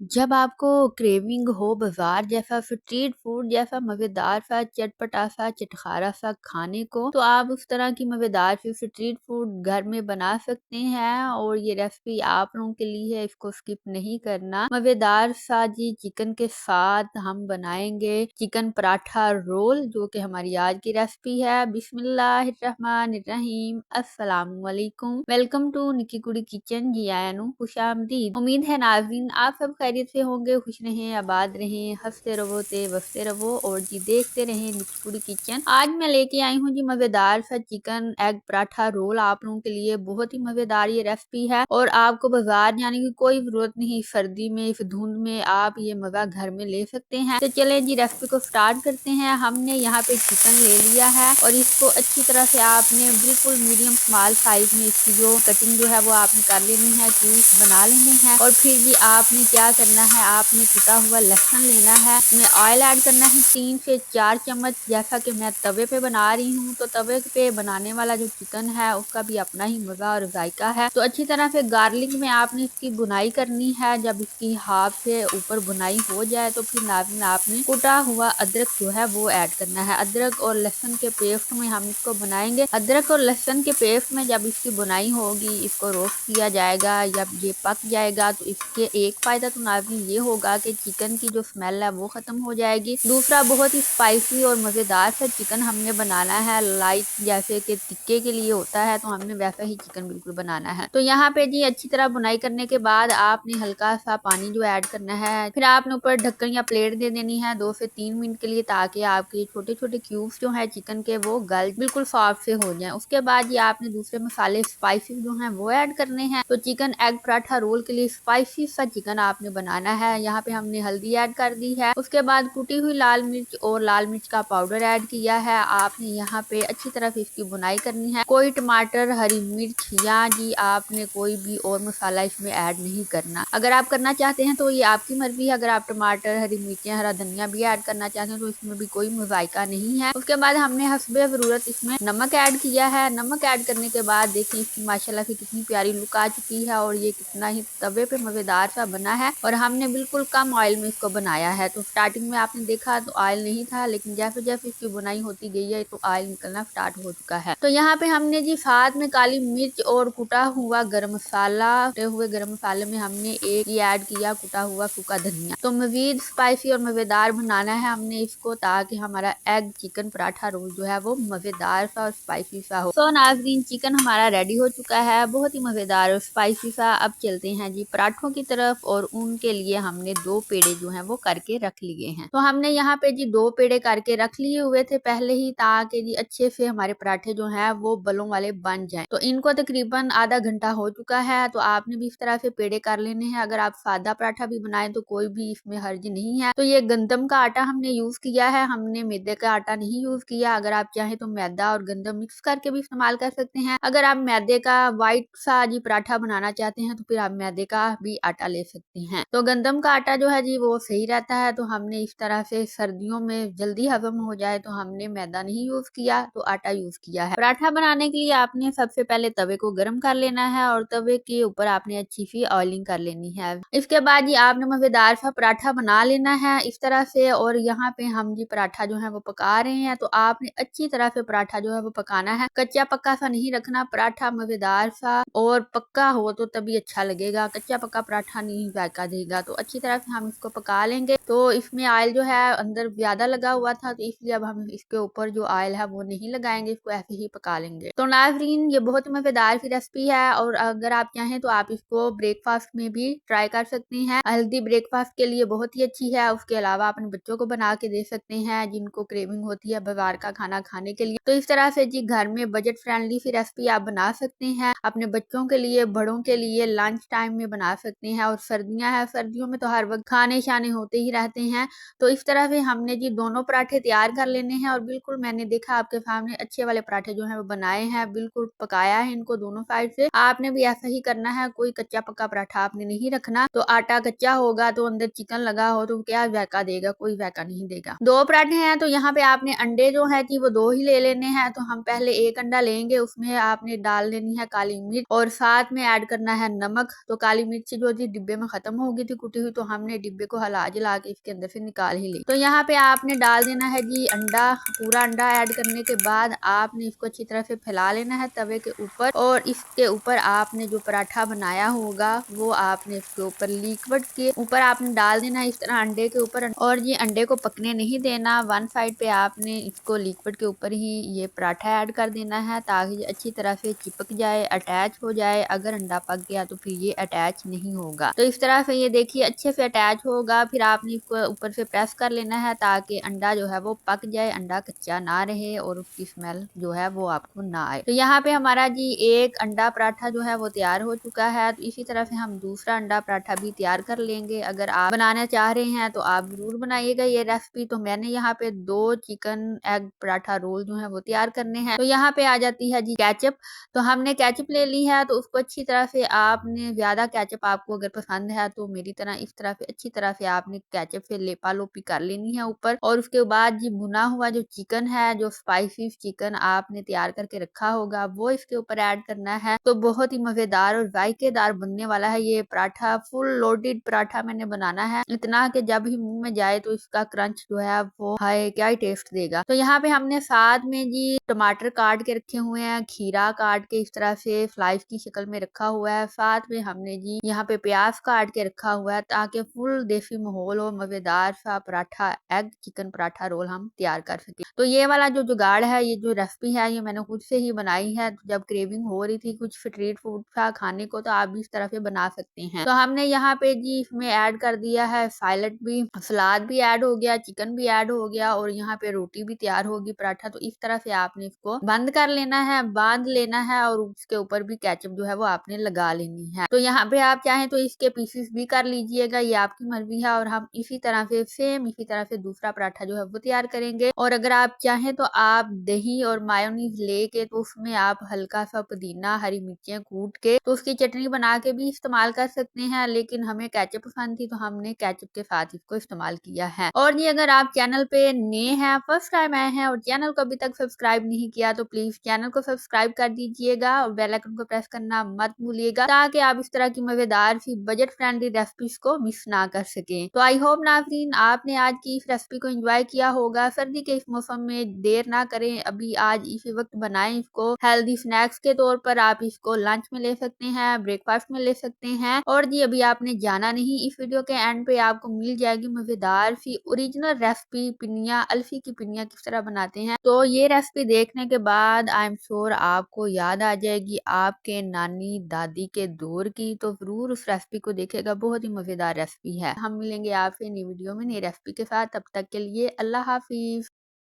जब आपको क्रेविंग हो बाजार जैसा स्ट्रीट फूड जैसा मजेदार सा चटपटा सा चटखारा सा खाने को, तो आप उस तरह की मजेदार सी स्ट्रीट फूड घर में बना सकते हैं। और ये रेसिपी आप लोगों के लिए है, इसको स्किप नहीं करना। मजेदार सा जी चिकन के साथ हम बनाएंगे चिकन पराठा रोल, जो कि हमारी आज की रेसिपी है। बिस्मिल्लाहिर्रहमानिर्रहीम, अस्सलाम वालेकुम, वेलकम टू निकी कुड़ी किचन। जी आयानु खुश आमदीद। उम्मीद है नाज़रीन आप सब खैरियत से होंगे, खुश रहें, आबाद रहें, हंसते रहो ते बसते रहो और जी देखते रहें निकी कुड़ी किचन। आज मैं लेके आई हूँ जी मजेदार सा चिकन एग पराठा रोल आप लोगों के लिए। बहुत ही मजेदार ये रेसिपी है और आपको बाजार जाने की कोई जरूरत नहीं। सर्दी में इस धुंध में आप ये मजा घर में ले सकते हैं। तो चले जी रेसिपी को स्टार्ट करते हैं। हमने यहाँ पे चिकन ले लिया है और इसको अच्छी तरह से आपने बिल्कुल मीडियम स्मॉल साइज में इसकी जो कटिंग जो है वो आपने कर लेनी है, क्यूब्स बना लेने हैं। और फिर जी आपने क्या करना है, आपने कुटा हुआ लहसुन लेना है, इसमें ऑयल ऐड करना है 3 से 4 चम्मच। जैसा कि मैं तवे पे बना रही हूँ, तो तवे पे बनाने वाला जो चिकन है उसका भी अपना ही मजा और जायका है। तो अच्छी तरह से गार्लिक में आपने इसकी बुनाई करनी है। जब इसकी हाफ से ऊपर बुनाई हो जाए तो फिर नाज़रीन आपने कुटा हुआ अदरक जो है वो ऐड करना है। अदरक और लहसुन के पेस्ट में हम इसको बनाएंगे। अदरक और लहसुन के पेस्ट में जब इसकी बुनाई होगी, इसको रोस्ट किया जाएगा। जब ये पक जाएगा तो इसके एक फायदा तो नाज़रीन ये होगा कि चिकन की जो स्मेल है वो खत्म हो जाएगी। दूसरा, बहुत ही स्पाइसी और मजेदार सा चिकन हमने बनाना है। लाइट जैसे कि टिक्के के लिए होता है, तो हमने वैसा ही चिकन बिल्कुल बनाना है। तो यहाँ पे जी अच्छी तरह बुनाई करने के बाद आपने हल्का सा पानी जो ऐड करना है, फिर आपने ऊपर ढक्कन या प्लेट दे देनी है 2 से 3 मिनट के लिए, ताकि आपके छोटे छोटे क्यूब्स जो है चिकन के वो गल बिल्कुल सॉफ्ट से हो जाए। उसके बाद ये आपने दूसरे मसाले स्पाइसी जो है वो ऐड करने हैं। तो चिकन एग पराठा रोल के लिए स्पाइसी सा चिकन आपने बनाना है। यहाँ पे हमने हल्दी ऐड कर दी है। उसके बाद कुटी हुई लाल मिर्च और लाल मिर्च का पाउडर ऐड किया है। आपने यहाँ पे अच्छी तरह से इसकी बुनाई करनी है। कोई टमाटर, हरी मिर्च या जी आपने कोई भी और मसाला इसमें ऐड नहीं करना। अगर आप करना चाहते हैं तो ये आपकी मर्जी है। अगर आप टमाटर, हरी मिर्चें, हरा धनिया भी ऐड करना चाहते हैं तो इसमें भी कोई मुजायका नहीं है। उसके बाद हमने हस्बे जरूरत इसमें नमक ऐड किया है। नमक ऐड करने के बाद देखिए इसकी माशाल्लाह से कितनी प्यारी लुक आ चुकी है और ये कितना ही तवे पे मजेदार सा बना है। और हमने बिल्कुल कम ऑयल में इसको बनाया है। तो स्टार्टिंग में आपने देखा तो ऑयल नहीं था, लेकिन जैसे जैसे इसकी बुनाई होती गई है तो ऑयल निकलना स्टार्ट हो चुका है। तो यहाँ पे हमने जी साथ में काली मिर्च और कुटा हुआ गरम मसाला, कुटे हुए गरम मसाले में हमने एक ये ऐड किया कुटा हुआ सूखा धनिया। तो मजीद स्पाइसी और मजेदार बनाना है हमने इसको, ताकि हमारा एग चिकन पराठा रोल जो है वो मजेदार सा और स्पाइसी सा हो। तो नाज़रीन चिकन हमारा रेडी हो चुका है, बहुत ही मजेदार और स्पाइसी सा। अब चलते हैं जी पराठों की तरफ और उनके लिए हमने 2 पेड़े जो हैं वो करके रख लिए हैं। तो हमने यहाँ पे जी 2 पेड़े करके रख लिए हुए थे पहले ही, ताकि जी अच्छे से हमारे पराठे जो हैं वो बलों वाले बन जाएं। तो इनको तकरीबन आधा घंटा हो चुका है। तो आपने भी इस तरह से पेड़े कर लेने हैं। अगर आप सादा पराठा भी बनाए तो कोई भी इसमें हर्ज नहीं है। तो ये गंदम का आटा हमने यूज किया है, हमने मैदे का आटा नहीं यूज किया। अगर आप चाहें तो मैदा और गंदम मिक्स करके भी इस्तेमाल कर सकते हैं। अगर आप मैदे का व्हाइट सा जी पराठा बनाना चाहते हैं तो फिर आप मैदे का भी आटा ले सकते हैं। तो गंदम का आटा जो है जी वो सही रहता है। तो हमने इस तरह से सर्दियों में जल्दी हजम हो जाए तो हमने मैदा नहीं यूज किया, तो आटा यूज किया है। पराठा बनाने के लिए आपने सबसे पहले तवे को गर्म कर लेना है और तवे के ऊपर आपने अच्छी सी ऑयलिंग कर लेनी है। इसके बाद जी आपने मजेदार सा पराठा बना लेना है इस तरह से। और यहाँ पे हम जी पराठा जो है वो पका रहे हैं, तो आपने अच्छी तरह से पराठा जो है वो पकाना है। कच्चा पक्का सा नहीं रखना, पराठा मजेदार सा और पक्का हो तो तभी अच्छा लगेगा। कच्चा पक्का पराठा नहीं जायका देगा। तो अच्छी तरह से हम इसको पका लेंगे। तो इसमें ऑयल जो है अंदर ज्यादा लगा हुआ था, तो इसलिए अब हम इसके ऊपर जो ऑयल है वो नहीं लगाएंगे, इसको ऐसे ही पका लेंगे। तो नाज़रीन ये बहुत मजेदार सी रेसिपी है और अगर आप चाहें तो आप इसको ब्रेकफास्ट में भी ट्राई कर सकते हैं। हेल्दी ब्रेकफास्ट के लिए बहुत ही अच्छी है। उसके अलावा अपने बच्चों को बना के दे सकते हैं जिनको क्रेविंग होती है बाजार का खाना खाने के लिए। तो इस तरह से जी घर में बजट फ्रेंडली सी रेसिपी आप बना सकते हैं। अपने बच्चों के लिए, बड़ों के लिए लंच टाइम में बना सकते हैं। और सर्दियां हैं, सर्दियों में तो हर वक्त खाने शाने होते ही रहते हैं। तो इस तरह से हमने जी दोनों पराठे तैयार कर लेने हैं। और बिल्कुल मैंने देखा आपके सामने अच्छे वाले पराठे जो है वो बनाए हैं, बिल्कुल पकाया है इनको दोनों साइड से। आपने भी ऐसा ही करना है, कोई कच्चा पक्का पराठा आपने नहीं रखना। तो आटा कच्चा होगा तो अंदर चिकन लगा हो तो क्या जायका देगा, कोई जायका नहीं देगा। 2 पराठे हैं तो यहाँ पे आपने अंडे जो है कि वो 2 ही ले लेने हैं। तो हम पहले एक अंडा लेंगे, उसमें आपने डाल लेनी है काली मिर्च और साथ में ऐड करना है नमक। तो काली मिर्च जो जी डिब्बे में खत्म हो गई थी कुटी हुई, तो हमने डिब्बे को हिला जला के इसके अंदर से निकाल ही ली। तो यहाँ पे आपने डाल देना है जी अंडा। पूरा अंडा ऐड करने के बाद आपने इसको अच्छी तरह से फैला लेना है तवे के ऊपर, और इसके ऊपर आपने जो पराठा बनाया होगा वो आपने इसके ऊपर लिक्विड के ऊपर आपने डाल देना है, इस तरह अंडे के ऊपर। और ये अंडे को पकने नहीं देना, वन साइड पे आपने इसको लिक्विड के ऊपर ही ये पराठा ऐड कर देना है ताकि ये अच्छी तरह से चिपक जाए, अटैच हो जाए। अगर अंडा पक गया तो फिर ये अटैच नहीं होगा। तो इस तरह से ये देखिए अच्छे से अटैच होगा। फिर आपने इसको ऊपर से प्रेस कर लेना है ताकि अंडा जो है वो पक जाए, अंडा कच्चा ना रहे और उसकी स्मेल जो है वो आपको ना आए। तो यहाँ पे हमारा जी एक अंडा पराठा जो है वो तैयार हो चुका है। तो इसी तरह से हम दूसरा अंडा पराठा भी तैयार कर लेंगे। अगर आप बनाना चाह रहे हैं तो आप जरूर बनाइएगा ये रेसिपी। तो मैंने यहाँ पे 2 चिकन एग पराठा रोल जो है वो तैयार करने हैं। तो यहाँ पे आ जाती है जी केचप। तो हमने केचप ले ली है, तो उसको अच्छी तरह से आपने, ज्यादा केचप आपको अगर पसंद है तो मेरी तरह इस तरह से अच्छी तरह से आपने केचप से लेपा लोपी कर लेनी है ऊपर। और उसके बाद जी भुना हुआ जो चिकन है, जो स्पाइसी चिकन आपने तैयार करके रखा होगा, वो इसके ऊपर ऐड करना है। तो बहुत ही मजेदार और जायकेदार बनने वाला है ये पराठा। फुल लोडेड पराठा मैंने बनाना है, इतना कि जब ही मुंह में जाए तो इसका क्रंच जो है वो हाय क्या ही टेस्ट देगा। तो यहाँ पे हमने साथ में जी टमाटर काट के रखे हुए हैं, खीरा काट के इस तरह से स्लाइस की शक्ल में रखा हुआ है। साथ में हमने जी यहाँ पे प्याज काट के रखा हुआ है ताकि फुल देसी माहौल हो, मजेदार सा paratha egg chicken paratha roll हम तैयार कर सके। तो ये वाला जो जुगाड़ है, ये जो रेसिपी है, ये मैंने खुद से ही बनाई है। जब क्रेविंग हो रही थी कुछ स्ट्रीट फूड था खाने को, तो आप भी इस तरह से बना सकते हैं। तो हमने यहाँ पे जी इसमें ऐड कर दिया है सैलेड भी, सलाद भी ऐड हो गया, चिकन भी ऐड हो गया, और यहाँ पे रोटी भी तैयार होगी पराठा। तो इस तरह से आपने इसको बंद कर लेना है, बांध लेना है, और उसके ऊपर भी केचप जो है वो आपने लगा लेनी है। तो यहाँ पे आप चाहें तो इसके पीसेस भी कर लीजिएगा, ये आपकी मर्जी है। और हम इसी तरह से सेम इसी तरह से दूसरा पराठा जो है वो तैयार करेंगे। और अगर आप चाहें तो आप दही और मायोनीज लेके तो उसमें आप हल्का सा पुदीना, हरी मिर्चें कूट के तो उसकी चटनी बना के भी इस्तेमाल कर सकते हैं। लेकिन हमें केचप पसंद थी तो हमने केचप के साथ इसको इस्तेमाल किया है। और जी अगर आप चैनल पे नए हैं, फर्स्ट टाइम आए हैं और चैनल को अभी तक सब्सक्राइब नहीं किया, तो प्लीज चैनल को सब्सक्राइब कर दीजिएगा और बेल आइकन को प्रेस करना मत भूलिएगा, ताकि आप इस तरह की मजेदार सी बजट फ्रेंडली रेसिपीज को मिस ना कर सके। तो आई होप नाज़रीन आपने आज की इस रेसिपी को एंजॉय किया होगा। सर्दी के इस मौसम में देर ना करें, अभी आज इसी वक्त बनाएं इसको। हेल्दी स्नैक्स के तौर पर आप इसको लंच में ले सकते हैं, ब्रेकफास्ट में ले सकते हैं। और जी अभी आपने जाना नहीं, इस वीडियो के एंड पे आपको मिल जाएगी मजेदार सी ओरिजिनल रेसिपी, पिनिया, अल्फी की पिनिया किस तरह बनाते हैं। तो ये रेसिपी देखने के बाद आई एम श्योर आपको याद आ जाएगी आपके नानी दादी के दौर की। तो जरूर उस रेसिपी को देखेगा, बहुत ही मजेदार रेसिपी है। हम मिलेंगे आपसे नई वीडियो में नई रेसिपी के साथ, तब तक के लिए अल्लाह हाफिज।